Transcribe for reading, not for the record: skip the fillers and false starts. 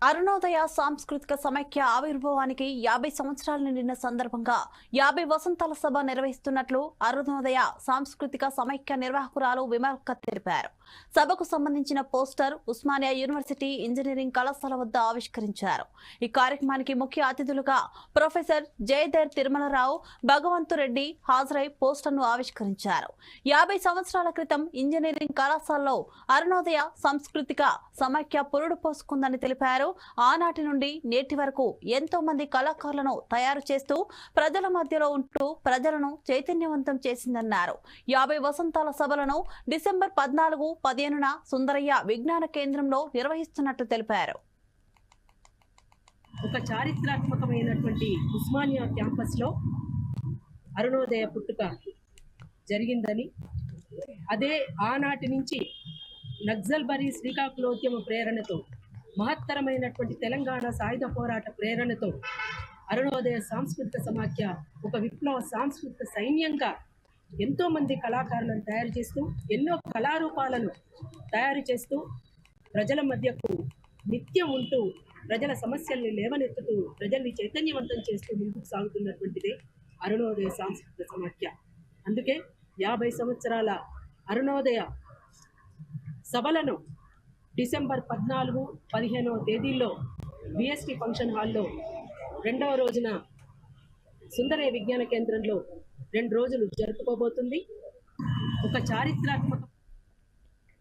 అరుణోదయ సాంస్కృతిక సమైక్య ఆవిర్భావానికి 50 సంవత్సరాలు నిండిన సందర్భంగా 50 వసంతాల సభ నిర్వహిస్తున్నట్లు అరుణోదయ సాంస్కృతిక సమైక్య నిర్వాహకురాలు విమల్క తెలిపారు. సభకు సంబంధించిన పోస్టర్ ఉస్మానియా యూనివర్సిటీ ఇంజనీరింగ్ కళాశాల వద్ద ఆవిష్కరించారు. ఈ కార్యక్రమానికి ముఖ్య అతిథులుగా ప్రొఫెసర్ జయదేర్ తిరుమలరావు, భగవంతురెడ్డి హాజరై పోస్టర్ను ఆవిష్కరించారు. 50 సంవత్సరాల క్రితం ఇంజనీరింగ్ కళాశాలలో అరుణోదయ సాంస్కృతిక సమైక్య పురుడు పోసుకుందని తెలిపారు. ఆనాటి నుండి నేటి వరకు ఎంతో మంది కళాకారులను తయారు చేస్తూ ప్రజల మధ్యలో ఉంటూ ప్రజలను చైతన్యవంతం చేసిందన్నారు. 50 వసంతాల సభలను డిసెంబర్ 14, 15న సుందరయ్య విజ్ఞాన కేంద్రంలో నిర్వహిస్తున్నట్టు తెలిపారు. ఒక చారిత్రాత్మకమైనటువంటి ఉస్మానియా క్యాంపస్లో అరుణోదయ పుట్టుక జరిగిందని, అదే ఆనాటి నుంచి నక్సల్బరీ శ్రీకాకుళోద్యమ ప్రేరణతో, మహత్తరమైనటువంటి తెలంగాణ సాయుధ పోరాట ప్రేరణతో అరుణోదయ సాంస్కృతిక సమాఖ్య ఒక విప్లవ సాంస్కృతిక సైన్యంగా ఎంతో మంది కళాకారులను తయారు చేస్తూ, ఎన్నో కళారూపాలను తయారు చేస్తూ ప్రజల మధ్యకు నిత్యం ఉంటూ ప్రజల సమస్యల్ని లేవనెత్తుతూ ప్రజల్ని చైతన్యవంతం చేస్తూ ముందుకు సాగుతున్నటువంటిదే అరుణోదయ సాంస్కృతిక సమాఖ్య. అందుకే 50 సంవత్సరాల అరుణోదయ సభలను డిసెంబర్ 14, 15వ తేదీల్లో విఎస్టీ ఫంక్షన్ హాల్లో, రెండవ రోజున సుందరయ్య విజ్ఞాన కేంద్రంలో 2 రోజులు జరుపుకోబోతుంది. ఒక చారిత్రాత్మక